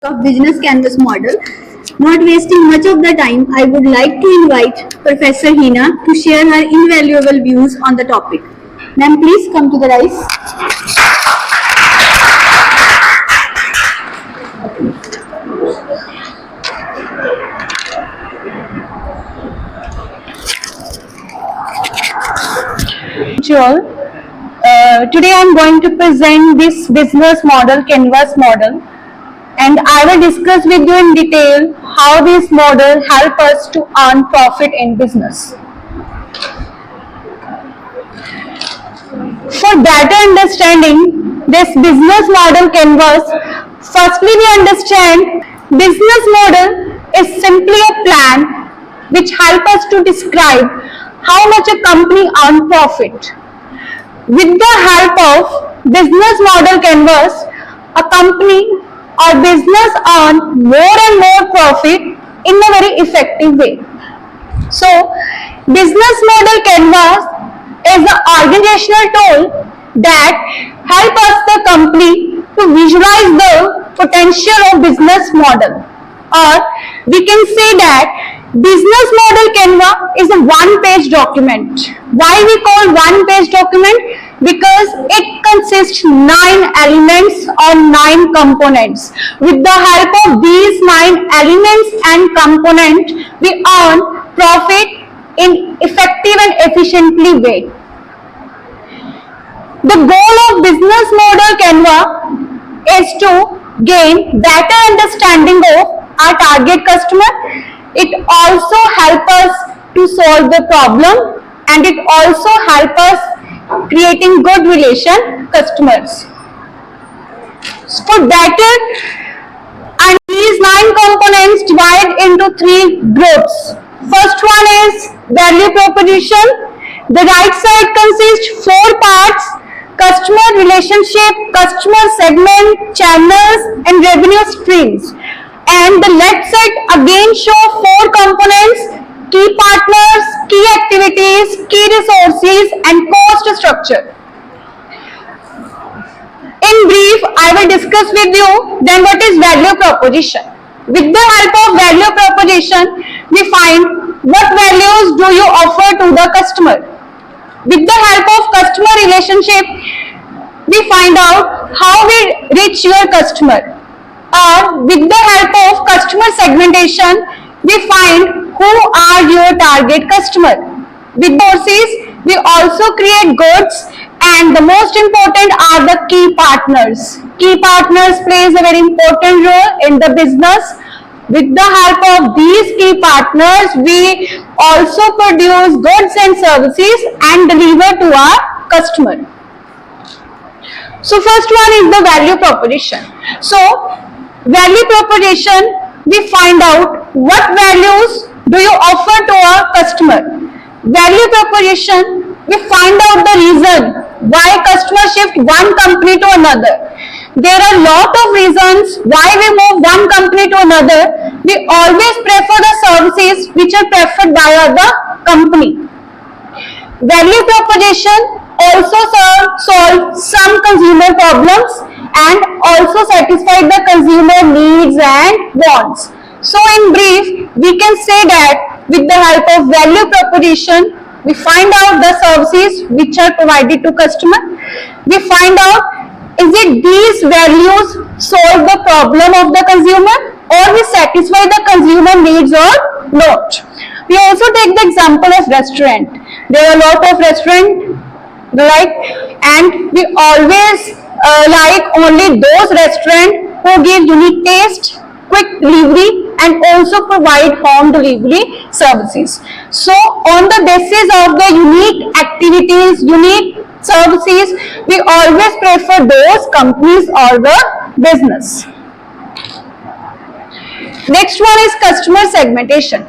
of business canvas model. Not wasting much of the time, I would like to invite Professor Hina to share her invaluable views on the topic. Ma'am, please come to the rise. Today I am going to present this business model, Canvas model, and I will discuss with you in detail how this model helps us to earn profit in business. For better understanding this business model Canvas, firstly we understand business model is simply a plan which helps us to describe how much a company earns profit. With the help of business model Canvas, a company or business earn more and more profit in a very effective way. So, business model Canvas is an organizational tool that helps us the company to visualize the potential of business model. Or we can say that business model Canva is a one-page document. Why we call one-page document? Because it consists 9 elements or 9 components. With the help of these 9 elements and components, we earn profit in effective and efficiently way. The goal of business model Canva is to gain better understanding of our target customer. It also helps us to solve the problem, and it also helps us creating good relation customers. So for better, and these 9 components divide into 3 groups. First one is value proposition. The right side consists 4 parts: customer relationship, customer segment, channels, and revenue streams. And the left side again show 4 components: key partners, key activities, key resources, and cost structure. In brief, I will discuss with you then what is value proposition. With the help of value proposition, we find what values do you offer to the customer. With the help of customer relationship, we find out how we reach your customer. Or with the help of customer segmentation, we find who are your target customer. With sources, we also create goods, and the most important are the key partners. Key partners plays a very important role in the business. With the help of these key partners, we also produce goods and services and deliver to our customer. So first one is the value proposition. So value proposition, we find out what values do you offer to our customer. Value proposition, we find out the reason why customer shift one company to another. There are a lot of reasons why we move one company to another. We always prefer the services which are preferred by other company. Value proposition also solve some consumer problems and also satisfy the consumer needs and wants. So in brief, we can say that with the help of value proposition, we find out the services which are provided to customer. We find out is it these values solve the problem of the consumer, or we satisfy the consumer needs or not. We also take the example of restaurant. There are a lot of restaurants, right? And we always like only those restaurants who give unique taste, quick delivery, and also provide home delivery services. So on the basis of the unique activities, unique services, we always prefer those companies or the business. Next one is customer segmentation.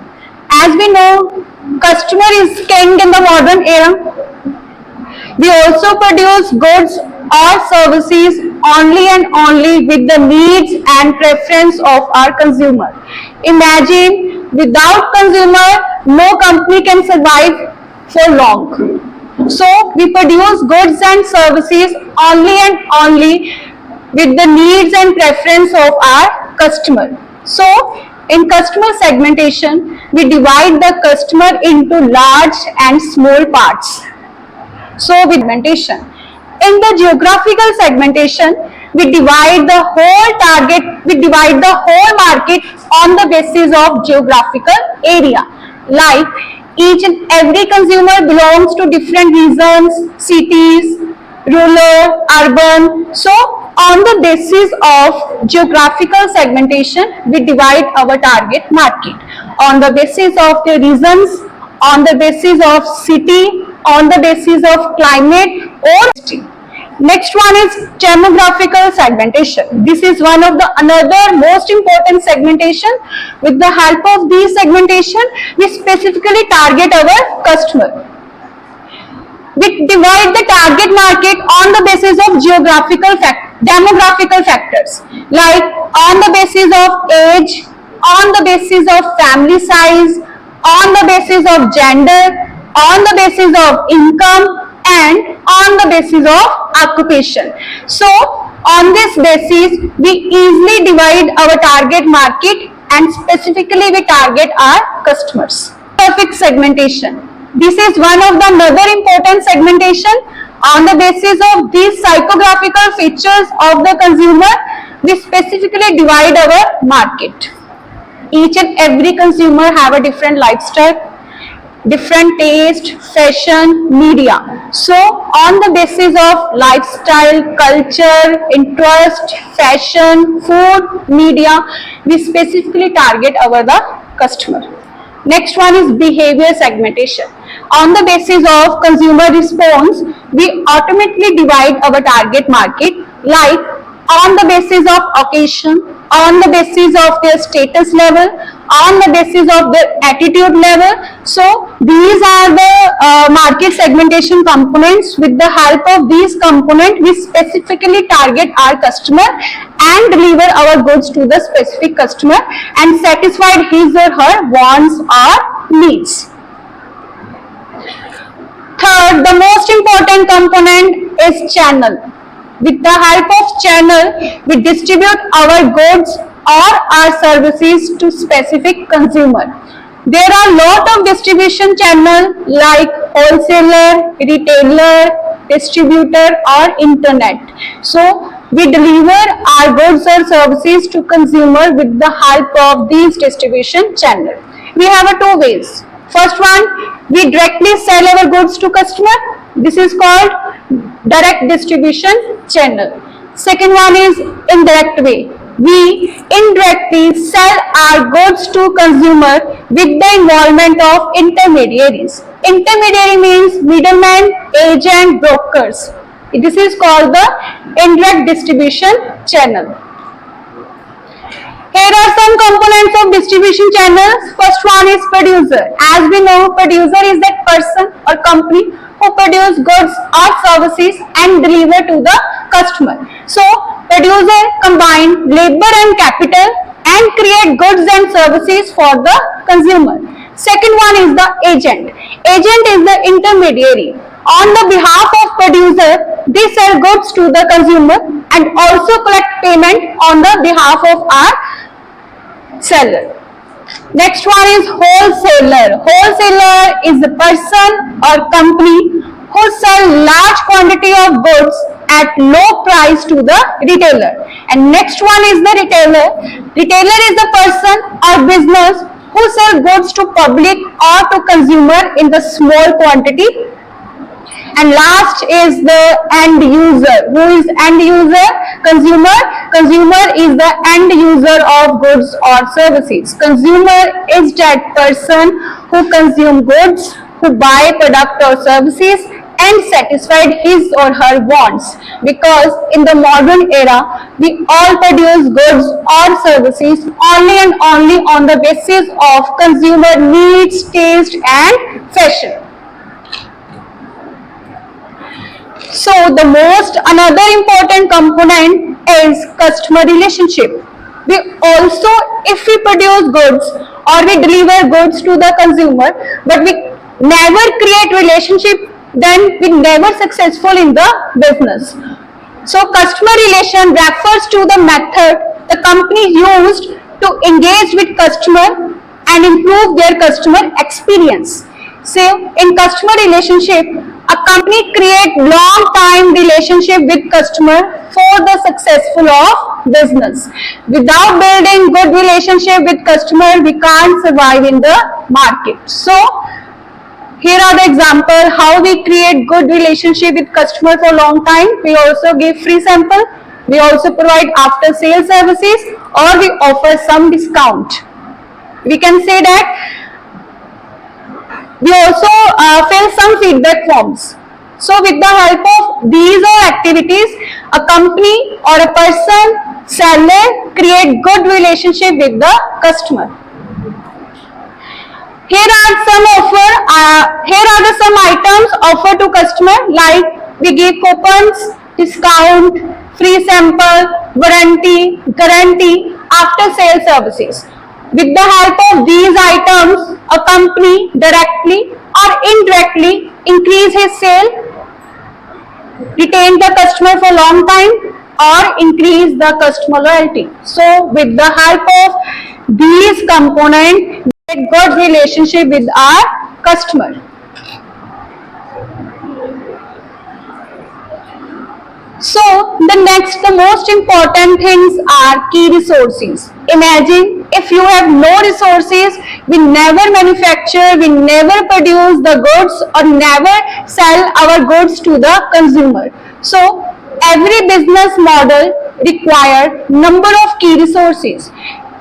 As we know, customer is king in the modern era. We also produce goods or services only and only with the needs and preference of our consumer. Imagine, without consumer, no company can survive for long. So we produce goods and services only and only with the needs and preference of our customer. So in customer segmentation, we divide the customer into large and small parts. So with segmentation, in the geographical segmentation, we divide the whole market on the basis of geographical area. Like each and every consumer belongs to different regions, cities, rural, urban. So on the basis of geographical segmentation, we divide our target market on the basis of the regions, on the basis of city, on the basis of climate or city. Next one is demographical segmentation. This is one of the another most important segmentation. With the help of this segmentation, we specifically target our customer. We divide the target market on the basis of demographical factors, like on the basis of age, on the basis of family size, on the basis of gender, on the basis of income, and on the basis of occupation. So on this basis, we easily divide our target market and specifically we target our customers. Perfect segmentation. This is one of the another important segmentation. On the basis of these psychographical features of the consumer, we specifically divide our market. Each and every consumer have a different lifestyle, different taste, fashion, media. So on the basis of lifestyle, culture, interest, fashion, food, media, we specifically target the customer. Next one is behavior segmentation. On the basis of consumer response, we automatically divide our target market, like on the basis of occasion, on the basis of their status level, on the basis of their attitude level. So these are the market segmentation components. With the help of these components, we specifically target our customer and deliver our goods to the specific customer and satisfy his or her wants or needs. Third, the most important component is channel. With the help of channel, we distribute our goods or our services to specific consumer. There are lot of distribution channel like wholesaler, retailer, distributor or internet. So we deliver our goods or services to consumer with the help of these distribution channel. We have two ways. First one, we directly sell our goods to customer. This is called direct distribution channel. Second one is indirect way. We indirectly sell our goods to consumer with the involvement of intermediaries. Intermediary means middleman, agent, brokers. This is called the indirect distribution channel. Here are some components of distribution channels. First one is producer. As we know, producer is that person or company who produce goods or services and deliver to the customer. So, producer combine labor and capital and create goods and services for the consumer. Second one is the agent. Agent is the intermediary. On the behalf of producer, they sell goods to the consumer and also collect payment on the behalf of our seller. Next one is wholesaler. Wholesaler is the person or company who sell large quantity of goods at low price to the retailer. And next one is the retailer. Retailer is the person or business who sell goods to public or to consumer in the small quantity. And last is the end user. Who is end user? Consumer. Consumer is the end user of goods or services. Consumer is that person who consume goods, who buy product or services and satisfied his or her wants. Because in the modern era, we all produce goods or services only and only on the basis of consumer needs, taste and fashion. So the another important component is customer relationship. We also, if we produce goods or we deliver goods to the consumer, but we never create relationship, then we never successful in the business. So customer relation refers to the method the company used to engage with customer and improve their customer experience. So in customer relationship, a company create long time relationship with customer for the successful of business. Without building good relationship with customer, we can't survive in the market. So here are the example how we create good relationship with customer for long time. We also give free sample. We also provide after sales services, or we offer some discount. We can say that we also fill some feedback forms. So with the help of these all activities, a company or a person, seller, create good relationship with the customer. Here are some items offered to customer, like we give coupons, discount, free sample, warranty, guarantee, after sales services. With the help of these items, a company directly or indirectly increase his sale, retain the customer for long time, or increase the customer loyalty. So with the help of these components, we get good relationship with our customer. So the most important things are key resources. Imagine if you have no resources, we never manufacture, we never produce the goods, or never sell our goods to the consumer. So every business model requires number of key resources.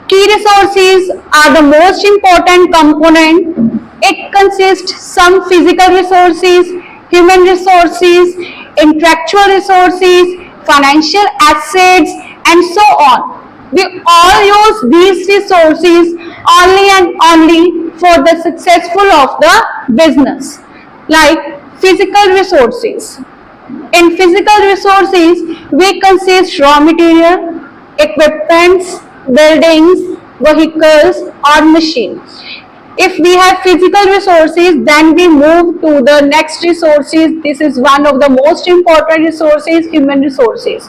Key resources are the most important component. It consists some physical resources, human resources, intellectual resources, financial assets, and so on. We all use these resources only and only for the successful of the business. Like physical resources. In physical resources, we consist raw material, equipments, buildings, vehicles, or machines. If we have physical resources, then we move to the next resources. This is one of the most important resources, human resources.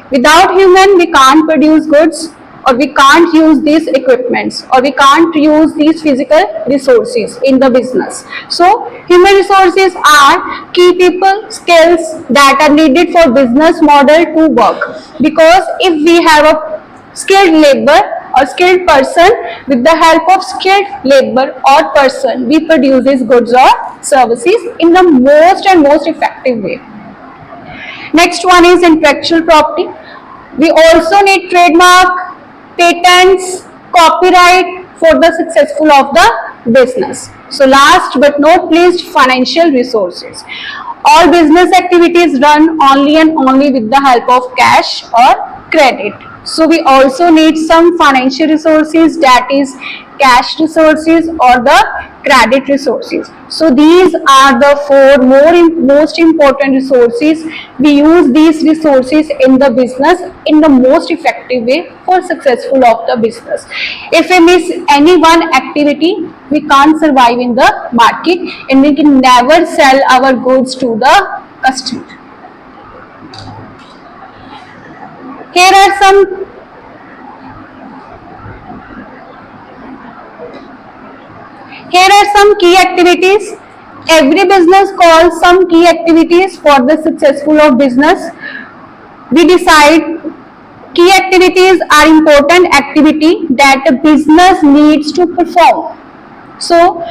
Without human, we can't produce goods, or we can't use these equipments, or we can't use these physical resources in the business. So human resources are key people, skills that are needed for business model to work. Because if we have a skilled labor or skilled person, with the help of skilled labor or person, we produce these goods or services in the most effective way. Next one is intellectual property. We also need trademark, patents, copyright for the successful of the business. So last but not least, financial resources. All business activities run only and only with the help of cash or credit. So we also need some financial resources, that is cash resources or the credit resources. So these are the four most important resources. We use these resources in the business in the most effective way for successful of the business. If we miss any one activity, we can't survive in the market, and we can never sell our goods to the customer. Here are some key activities. Every business calls some key activities for the successful of business. We decide key activities are important activity that a business needs to perform. So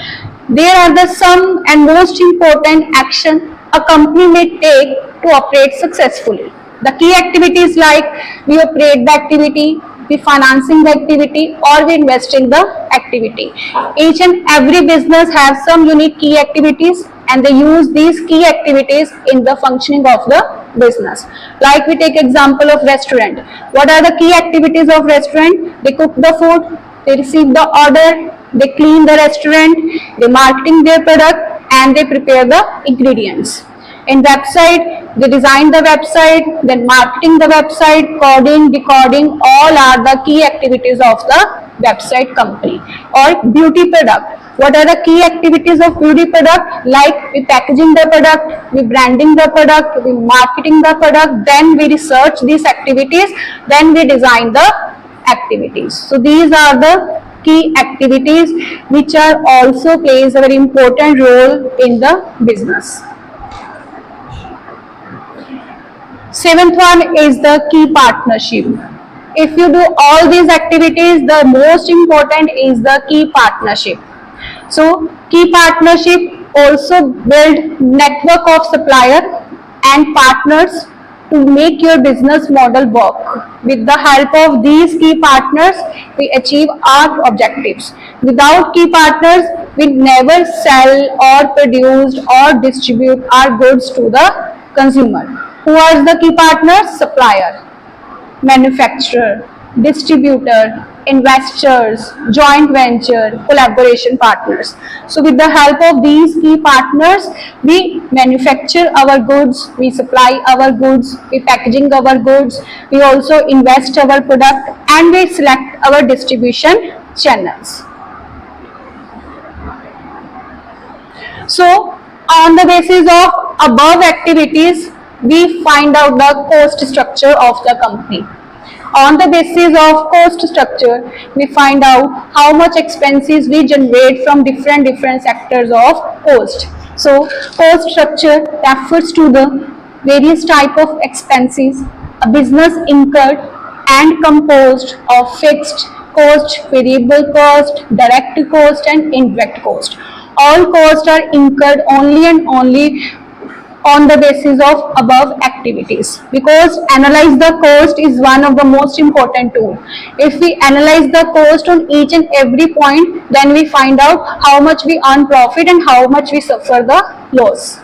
there are the some and most important action a company may take to operate successfully. The key activities like we operate the activity, we financing the activity, or we invest in the activity. Each and every business has some unique key activities, and they use these key activities in the functioning of the business. Like we take example of restaurant. What are the key activities of restaurant? They cook the food, they receive the order, they clean the restaurant, they marketing their product, and they prepare the ingredients. In website, they design the website, then marketing the website, coding, decoding, all are the key activities of the website company. Or beauty product. What are the key activities of beauty product? Like we packaging the product, we branding the product, we marketing the product, then we research these activities, then we design the activities. So these are the key activities which are also plays a very important role in the business. Seventh one is the key partnership. If you do all these activities, the most important is the key partnership. So key partnership also build network of supplier and partners to make your business model work. With the help of these key partners, we achieve our objectives. Without key partners, we never sell or produce or distribute our goods to the consumer. Who are the key partners? Supplier, manufacturer, distributor, investors, joint venture, collaboration partners. So with the help of these key partners, we manufacture our goods, we supply our goods, we packaging our goods, we also invest our product, and we select our distribution channels. So on the basis of above activities, we find out the cost structure of the company. On the basis of cost structure, we find out how much expenses we generate from different sectors of cost. So cost structure refers to the various type of expenses a business incurred and composed of fixed cost, variable cost, direct cost, and indirect cost. All costs are incurred only and only on the basis of above activities, because analyze the cost is one of the most important tool. If we analyze the cost on each and every point, then we find out how much we earn profit and how much we suffer the loss.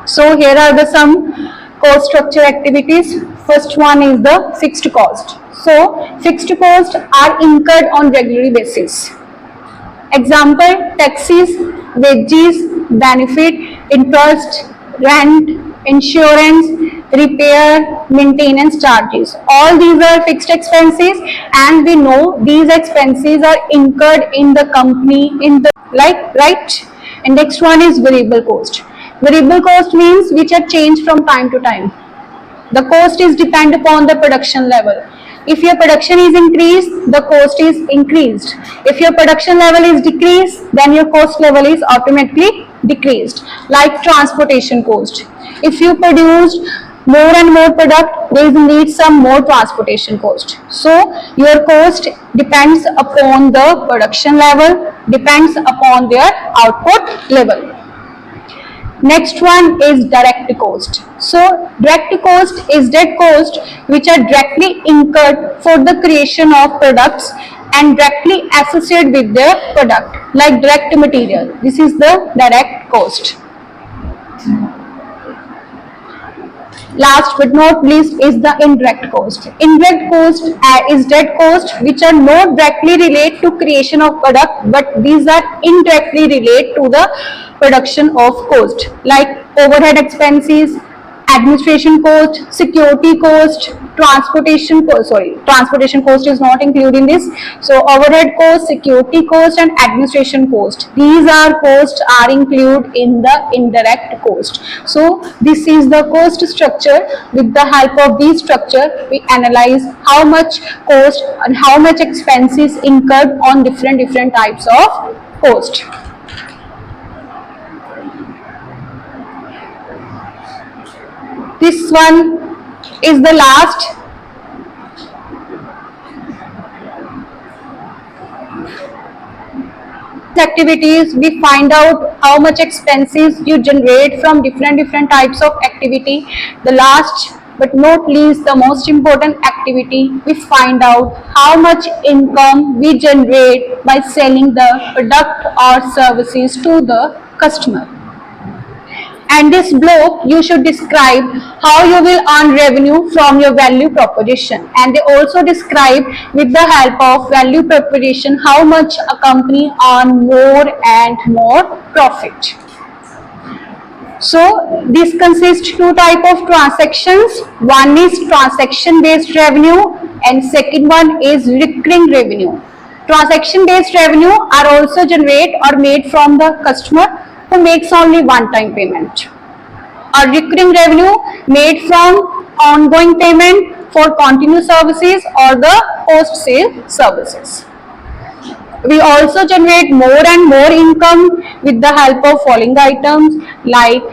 So here are the some cost structure activities. First one is the fixed cost. So fixed costs are incurred on regular basis. Example, taxes, wages, benefit, interest, rent, insurance, repair, maintenance charges. All these are fixed expenses, and we know these expenses are incurred in the company in the right. And next one is variable cost. Variable cost means which are changed from time to time. The cost is depend upon the production level. If your production is increased, the cost is increased. If your production level is decreased, then your cost level is automatically decreased. Like transportation cost. If you produce more and more product, there need some more transportation cost. So your cost depends upon the production level, depends upon their output level. Next one is direct cost. So direct cost is that cost which are directly incurred for the creation of products and directly associated with their product, like direct material. This is the direct cost. Last but not least is the indirect cost. Indirect cost is that cost which are not directly related to creation of product, but these are indirectly related to the production of cost, like overhead expenses, administration cost, security cost, transportation cost. Transportation cost is not included in this. So overhead cost, security cost, and administration cost. These are costs are included in the indirect cost. So this is the cost structure. With the help of this structure, we analyze how much cost and how much expenses incurred on different types of cost. This one is the last. Activities, we find out how much expenses you generate from different types of activity. The last but not least, the most important activity, we find out how much income we generate by selling the product or services to the customer. And this block, you should describe how you will earn revenue from your value proposition. And they also describe with the help of value proposition how much a company earn more and more profit. So this consists two type of transactions. One is transaction based revenue and second one is recurring revenue. Transaction based revenue are also generated or made from the customer who makes only one-time payment. A recurring revenue made from ongoing payment for continuous services or the post-sale services. We also generate more and more income with the help of following items, like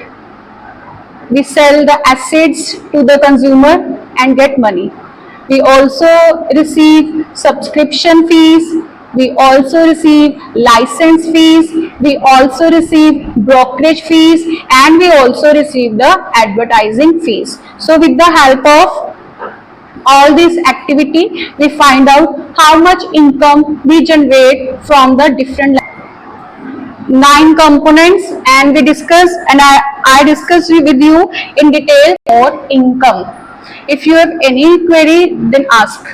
we sell the assets to the consumer and get money. We also receive subscription fees. We also receive license fees. We also receive brokerage fees, and we also receive the advertising fees. So with the help of all this activity, we find out how much income we generate from the different 9 components, and we discuss, and I discussed with you in detail or income. If you have any query, then ask.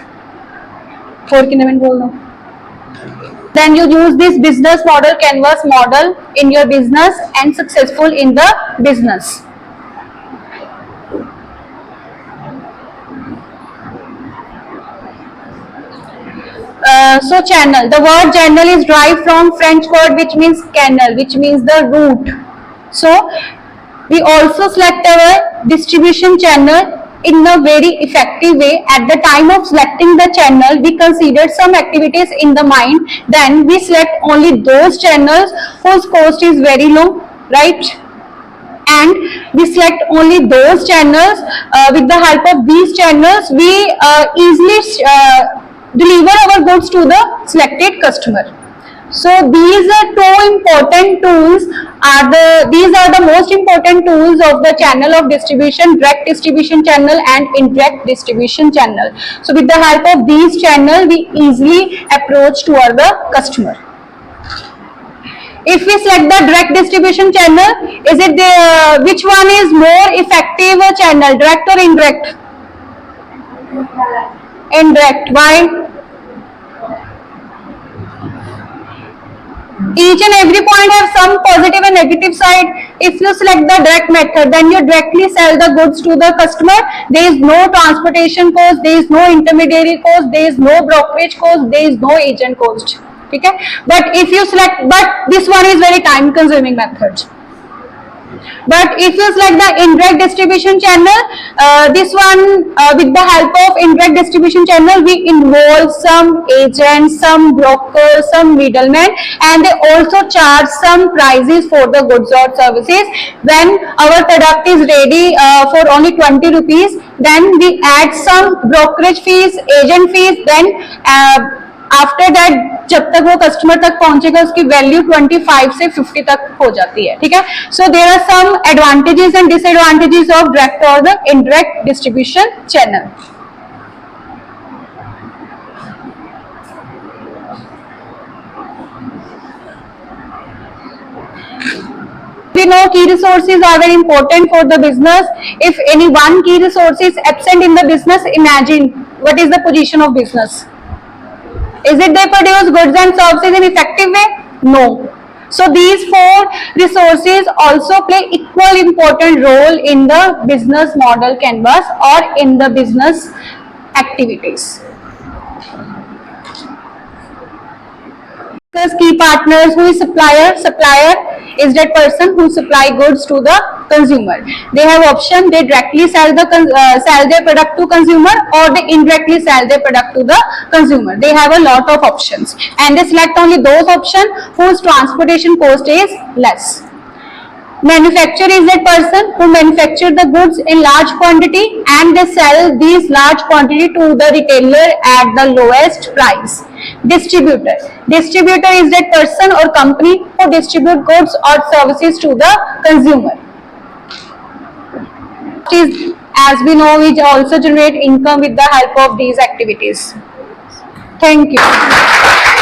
Then you use this business model, canvas model in your business and successful in the business. So channel, the word channel is derived from French word which means canal, which means the route. So we also select our distribution channel in a very effective way. At the time of selecting the channel, we considered some activities in the mind. Then we select only those channels whose cost is very low, right? And we select only those channels. With the help of these channels, we easily deliver our goods to the selected customer. So these are two important tools. These are the most important tools of the channel of distribution: direct distribution channel and indirect distribution channel. So with the help of these channels, we easily approach toward the customer. If we select the direct distribution channel, is it which one is more effective channel, direct or indirect? Indirect. Why? Each and every point have some positive and negative side. If you select the direct method, then you directly sell the goods to the customer. There is no transportation cost, there is no intermediary cost, there is no brokerage cost, there is no agent cost. Okay? But if you select, but this one is very time consuming method. But if you select the indirect distribution channel, this one with the help of indirect distribution channel, we involve some agents, some brokers, some middlemen, and they also charge some prices for the goods or services. When our product is ready for only 20 rupees, then we add some brokerage fees, agent fees, then after that जब तक वो customer तक पहुंचेगा उसकी value 25 से 50 तक हो जाती है. ठीक है. So there are some advantages and disadvantages of direct or the indirect distribution channel. We know key resources are very important for the business. If any one key resource is absent in the business, imagine what is the position of business. Is it they produce goods and services in effective way? No. So these 4 resources also play equal important role in the business model canvas or in the business activities. Key partners. Who is supplier? Supplier is that person who supply goods to the consumer. They have option. They directly sell their product to consumer, or they indirectly sell their product to the consumer. They have a lot of options, and they select only those options whose transportation cost is less. Manufacturer is that person who manufacture the goods in large quantity and they sell these large quantity to the retailer at the lowest price. Distributor. Distributor is that person or company who distribute goods or services to the consumer. As we know, we also generate income with the help of these activities. Thank you.